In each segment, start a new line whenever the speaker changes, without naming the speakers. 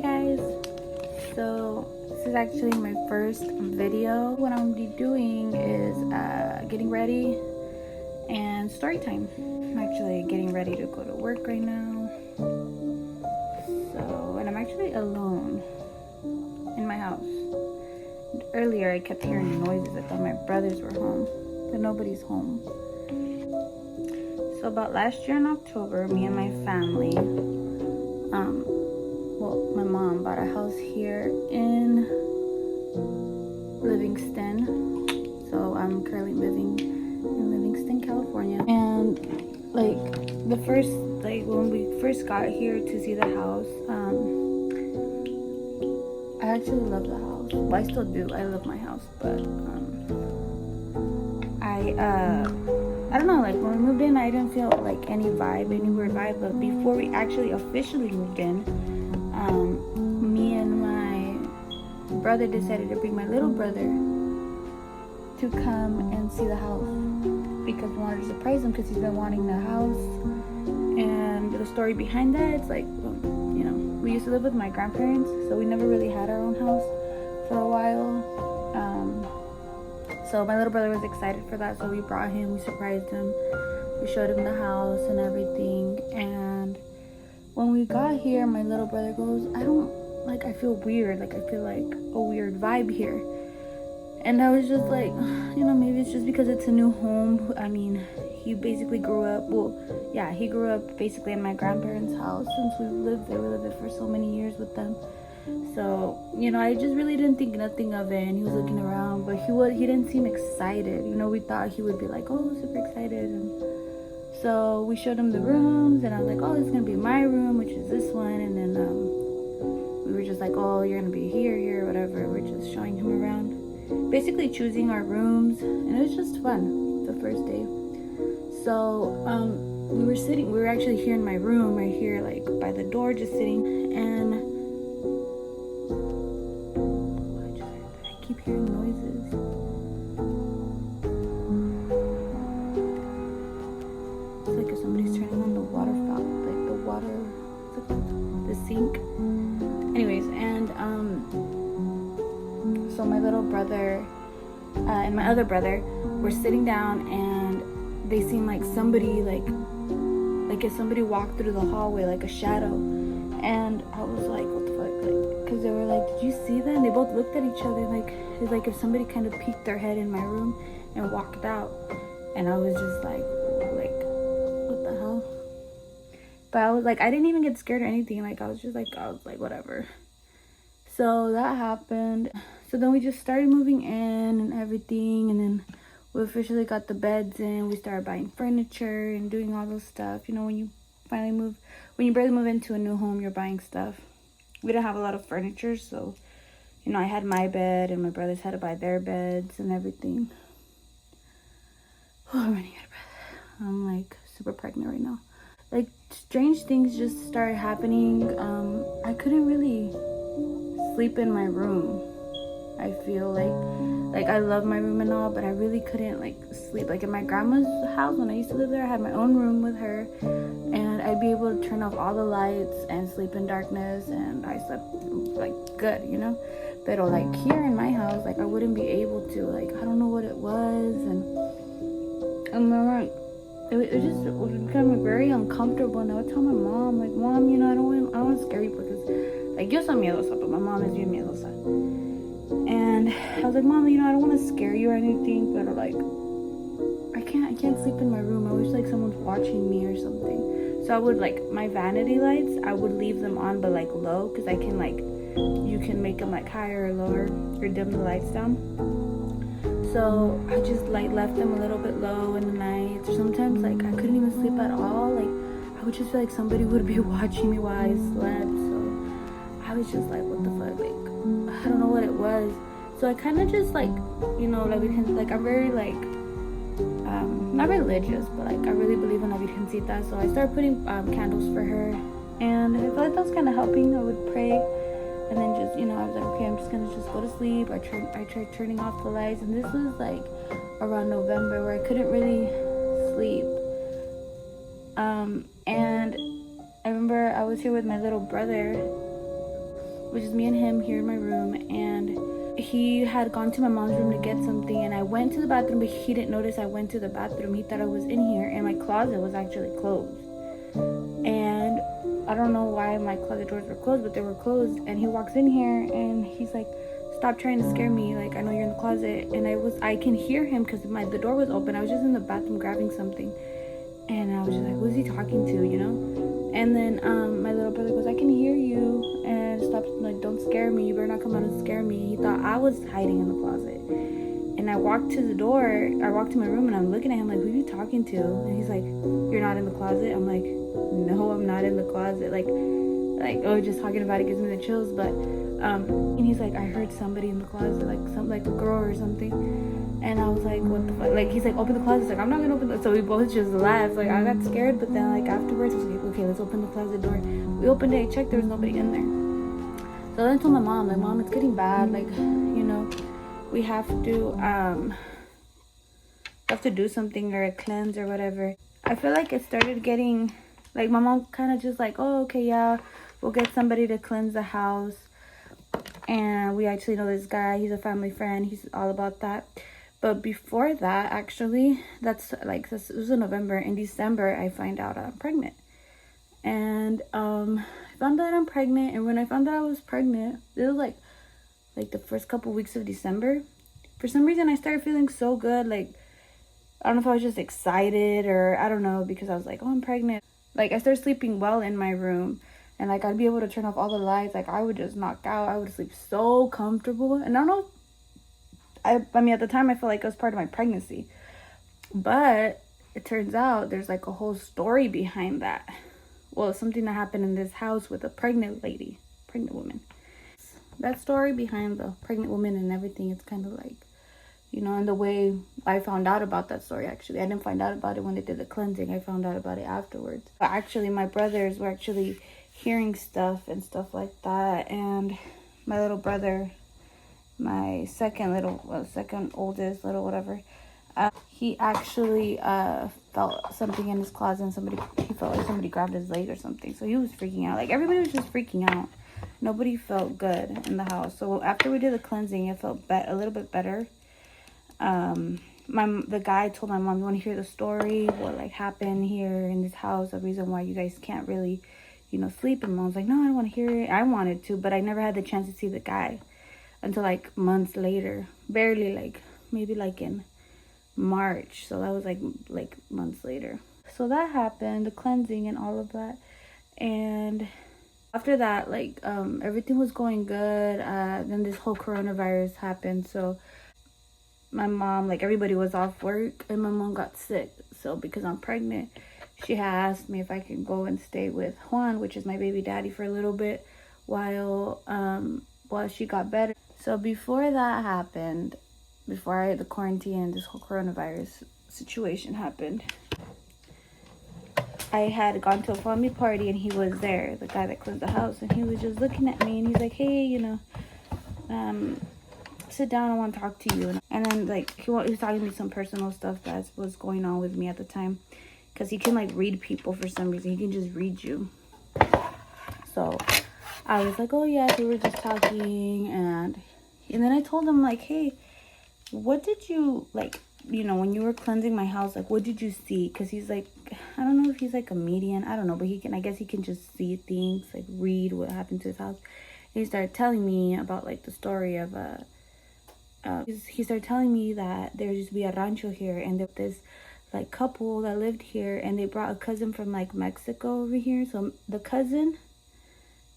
Hey guys, so this is actually my first video. What I'm gonna be doing is getting ready and story time. I'm actually getting ready to go to work right now. And I'm actually alone in my house. Earlier I kept hearing noises. I thought my brothers were home, but nobody's home. So about last year in October, me and my family, my mom bought a house here in Livingston. So I'm currently living in Livingston, California. And when we first got here to see the house, I actually love the house. Well, I still do. I love my house, but I don't know, like when we moved in, I didn't feel like any weird vibe. But before we actually officially moved in, me and my brother decided to bring my little brother to come and see the house because we wanted to surprise him because he's been wanting the house. And the story behind that, it's like, we used to live with my grandparents, so we never really had our own house for a while. So my little brother was excited for that, so we brought him, we surprised him, we showed him the house and everything. And when we got here, my little brother goes, I feel weird, I feel like a weird vibe here. And I was just like, maybe it's just because it's a new home. I mean, he basically grew up, he grew up basically in my grandparents' house since we lived there. We lived there for so many years with them. So, I just really didn't think nothing of it. And he was looking around, but he didn't seem excited. We thought he would be like, oh, super excited. And so we showed him the rooms, and I was like, oh, this is going to be my room, which is this one. And then we were just like, oh, you're going to be here, whatever. We're just showing him around. Basically choosing our rooms, and it was just fun the first day. So we were actually here in my room right here, by the door, just sitting. And I keep hearing noises. It's like if somebody's turning on the water fountain, the sink. Anyways, and so my little brother and my other brother were sitting down, and they seemed like somebody, like if somebody walked through the hallway, like a shadow. And I was like, what the fuck? Because they were like, did you see that? And they both looked at each other it's like if somebody kind of peeked their head in my room and walked out. And I was just like, what the hell? But I was like, I didn't even get scared or anything. I was like, whatever. So that happened. So then we just started moving in and everything, and then we officially got the beds in. We started buying furniture and doing all those stuff. When you barely move into a new home, you're buying stuff. We didn't have a lot of furniture, so I had my bed, and my brothers had to buy their beds and everything. Oh, I'm running out of breath. I'm super pregnant right now. Strange things just started happening. I couldn't really sleep in my room. I feel like I love my room and all, but I really couldn't sleep. In my grandma's house, when I used to live there, I had my own room with her, and I'd be able to turn off all the lights and sleep in darkness, and I slept good, But here in my house, I wouldn't be able to. I don't know what it was, and I remember it was becoming very uncomfortable. And I would tell my mom, Mom, I don't want to scare you because yo soy miedosa, but my mom is bien miedosa. And I was like, Mom, I don't want to scare you or anything, but I can't sleep in my room. I wish someone's watching me or something. So I would my vanity lights, I would leave them on, but low, because I can you can make them higher or lower or dim the lights down. So I just left them a little bit low in the night. Or sometimes I couldn't even sleep at all. I would just feel like somebody would be watching me while I slept. So I was just what the fuck, I don't know what it was. So I kind of just I'm very not religious, but I really believe in La Virgencita. So I started putting candles for her, and I felt like that was kind of helping. I would pray, and then just I was like, okay, I'm just gonna just go to sleep. I tried turning off the lights, and this was around November where I couldn't really sleep. And I remember I was here with my little brother, which is me and him here in my room, and he had gone to my mom's room to get something, and I went to the bathroom, but he didn't notice I went to the bathroom. He thought I was in here, and my closet was actually closed. And I don't know why my closet doors were closed, but they were closed. And he walks in here and he's like, stop trying to scare me, like I know you're in the closet. And I can hear him because the door was open. I was just in the bathroom grabbing something, and I was just like, who's he talking to, you know? And then my little brother goes, I can hear you, and stop, like, don't scare me, you better not come out and scare me. He thought I was hiding in the closet. And I walked to my room, and I'm looking at him like, who are you talking to? And he's like, you're not in the closet? I'm like, no, I'm not in the closet. Like oh, just talking about it gives me the chills. But and he's like, I heard somebody in the closet, like a girl or something. And I was like, what the fuck? Like, he's like, open the closet. He's like, I'm not gonna open the. So we both just laughed. Like, I got scared, but then like afterwards I was like, okay, let's open the closet door. We opened it, checked, there was nobody in there. So then I told my mom, like, Mom, it's getting bad, like, you know, we have to do something, or a cleanse or whatever. I feel like it started getting, like, my mom kind of just like, oh, okay, yeah, we'll get somebody to cleanse the house. And we actually know this guy, he's a family friend, he's all about that. But before that, actually, this was in November. In December, I find out I'm pregnant. And I found out I'm pregnant, and when I found out I was pregnant, it was like the first couple weeks of December. For some reason, I started feeling so good, like, I don't know if I was just excited or I don't know, because I was like, oh, I'm pregnant. Like, I started sleeping well in my room, and like I'd be able to turn off all the lights. Like, I would just knock out. I would sleep so comfortable. And I don't know, I mean, at the time I felt like it was part of my pregnancy, but it turns out there's like a whole story behind that. Well, something that happened in this house with a pregnant woman. That story behind the pregnant woman and everything, it's kind of like, you know, and the way I found out about that story, actually. I didn't find out about it when they did the cleansing. I found out about it afterwards. But actually, my brothers were actually hearing stuff and stuff like that. And my little brother, my second oldest little whatever, he actually felt something in his closet, and he felt like somebody grabbed his leg or something. So he was freaking out. Like, everybody was just freaking out. Nobody felt good in the house. So after we did the cleansing, it felt a little bit better. The guy told my mom, you want to hear the story, what like happened here in this house, the reason why you guys can't really, you know, sleep. And Mom's like, no, I don't want to hear it. I wanted to, but I never had the chance to see the guy until like months later, barely, like maybe like in March. So that was like months later. So that happened, the cleansing and all of that. And after that, like everything was going good. Then this whole coronavirus happened. So my mom, like, everybody was off work, and my mom got sick. So because I'm pregnant, she asked me if I could go and stay with Juan, which is my baby daddy, for a little bit while she got better. So before that happened, before the quarantine and this whole coronavirus situation happened, I had gone to a family party, and he was there, the guy that cleansed the house, and he was just looking at me, and he's like, hey, you know, sit down, I want to talk to you. And then like he was talking to me some personal stuff that was going on with me at the time, because he can like read people for some reason. He can just read you. So I was like, oh yeah, we were just talking. And then I told him, like, hey, what did you, like, you know, when you were cleansing my house, like, what did you see? Because he's like, I don't know if he's like a medium, I don't know, but I guess he can just see things, like read what happened to his house. And he started telling me about like the story of he started telling me that there used to be a rancho here, and there was this like couple that lived here, and they brought a cousin from like Mexico over here. So the cousin,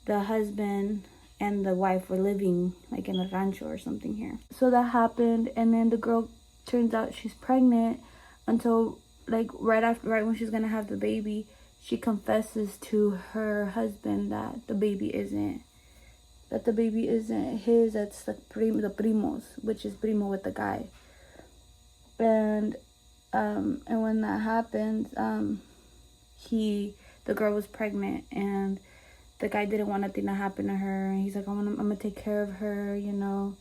the husband, and the wife were living like in a rancho or something here. So that happened, and then the girl, turns out she's pregnant, until like right when she's gonna have the baby, she confesses to her husband that the baby isn't his. That's the primos, which is primo with the guy. And when that happened, the girl was pregnant, and the guy didn't want nothing to happen to her. And he's like, I'm gonna take care of her, you know,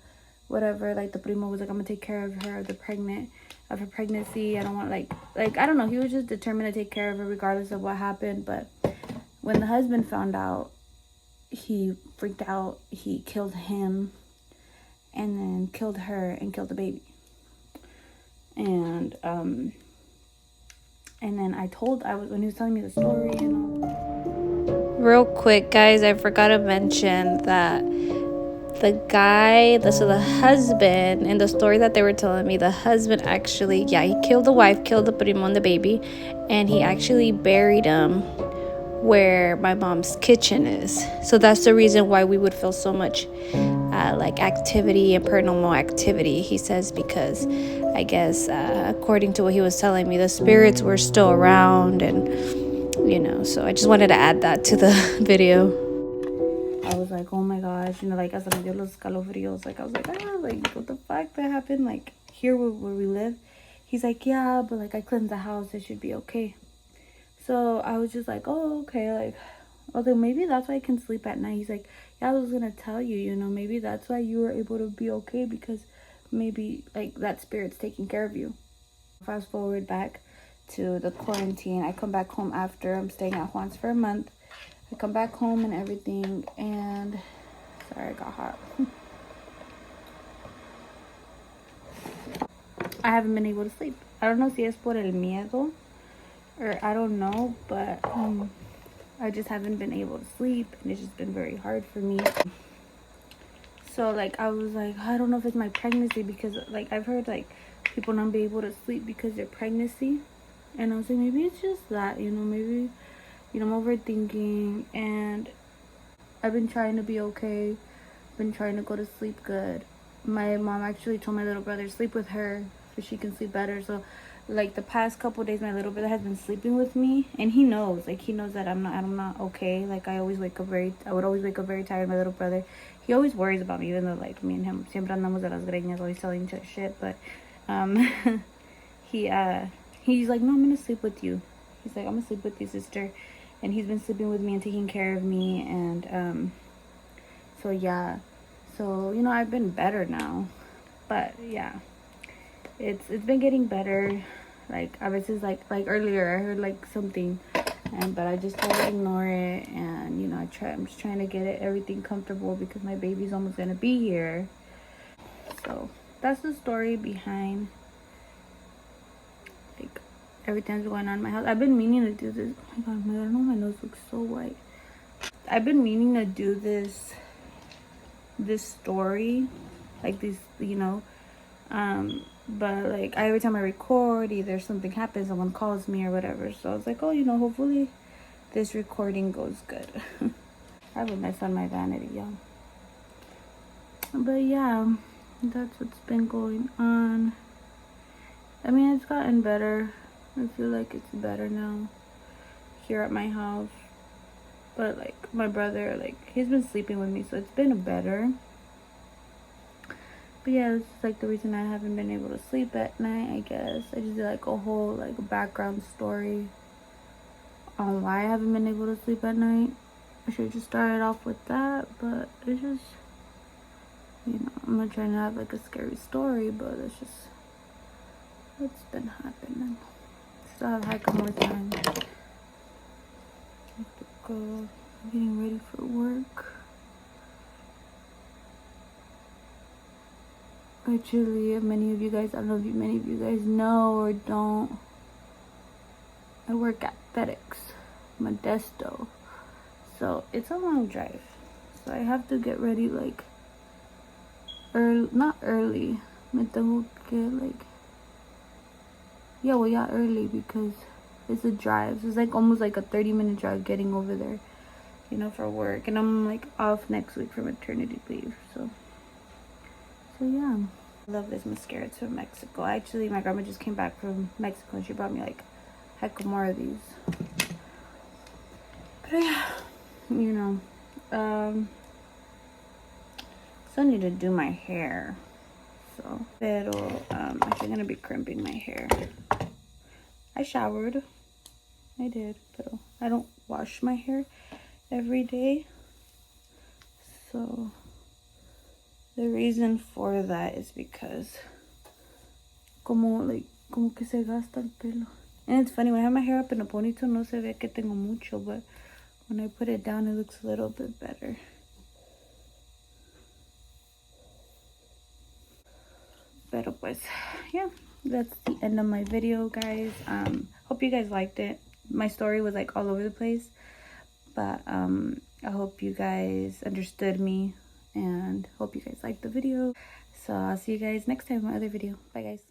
whatever. Like, the primo was like, I'm gonna take care of her, of her pregnancy. I don't want like I don't know. He was just determined to take care of her regardless of what happened. But when the husband found out, he freaked out. He killed him and then killed her and killed the baby. And then when he was telling me the story,
Real quick, guys, I forgot to mention that the guy, the husband, in the story that they were telling me, the husband actually, he killed the wife, killed the primo and the baby, and he actually buried him where my mom's kitchen is. So that's the reason why we would feel so much activity and paranormal activity, he says, because I guess according to what he was telling me, the spirits were still around, and so I just wanted to add that to the video.
I was like, oh my gosh, hasta me dio los escalofríos. I was like, what the fuck that happened? Here where we live. He's like, yeah, but I cleansed the house, it should be okay. So I was just like, oh, okay, although maybe that's why I can sleep at night. He's like, yeah, I was gonna tell you, maybe that's why you were able to be okay, because maybe that spirit's taking care of you. Fast forward back to the quarantine. I come back home after I'm staying at Juan's for a month. I come back home and everything, and sorry, I got hot. I haven't been able to sleep. I don't know si es por el miedo, or I don't know, but I just haven't been able to sleep, and it's just been very hard for me. So I was like, I don't know if it's my pregnancy, because I've heard people not be able to sleep because of their pregnancy, and I was like, maybe it's just that, maybe I'm overthinking, and I've been trying to be okay, been trying to go to sleep good. My mom actually told my little brother sleep with her so she can sleep better. So the past couple days, my little brother has been sleeping with me, and he knows that I'm not okay. I would always wake up very tired. My little brother, he always worries about me, even though me and him siempre andamos de las greñas, always telling each other shit, but he's like, no, I'm gonna sleep with you. He's like, I'm gonna sleep with you, sister. And he's been sleeping with me and taking care of me, and so yeah, so I've been better now, but yeah, it's been getting better. I was just like earlier I heard something, but I just try to ignore it, and I'm just trying to get everything comfortable, because my baby's almost gonna be here. So that's the story behind everything that's going on in my house. I've been meaning to do this. Oh my god, I don't know, my nose looks so white. I've been meaning to do this story, this, but every time I record, either something happens, someone calls me or whatever. So I was like, oh, hopefully this recording goes good. I have a mess on my vanity, y'all. But yeah, that's what's been going on. I mean, it's gotten better. I feel like it's better now here at my house. But my brother, he's been sleeping with me, so it's been better. But yeah, this is the reason I haven't been able to sleep at night, I guess. I just did a whole background story on why I haven't been able to sleep at night. I should have just started off with that, but it's just, I'm not trying to have a scary story, but it's just what's been happening. Still have heck more time. I have to go. I'm getting ready for work. Actually, many of you guys, I don't know if many of you guys know or don't, I work at FedEx, Modesto. So it's a long drive. So I have to get ready not early. Me tengo que early, because it's a drive. So it's almost a 30-minute drive getting over there, for work. And I'm off next week for maternity leave. So yeah. I love this mascara. It's from Mexico. Actually, my grandma just came back from Mexico and she brought me heck more of these. But yeah, still need to do my hair. So, pero I'm actually gonna be crimping my hair. I showered. I did, but I don't wash my hair every day. So the reason for that is because como que se gasta el pelo. And it's funny, when I have my hair up in a ponytail, no se ve que tengo mucho, but When I put it down, it looks a little bit better. Pero pues, yeah, that's the end of my video, guys. Hope you guys liked it. My story was like all over the place, but I hope you guys understood me and hope you guys liked the video. So I'll see you guys next time in my other video. Bye, guys.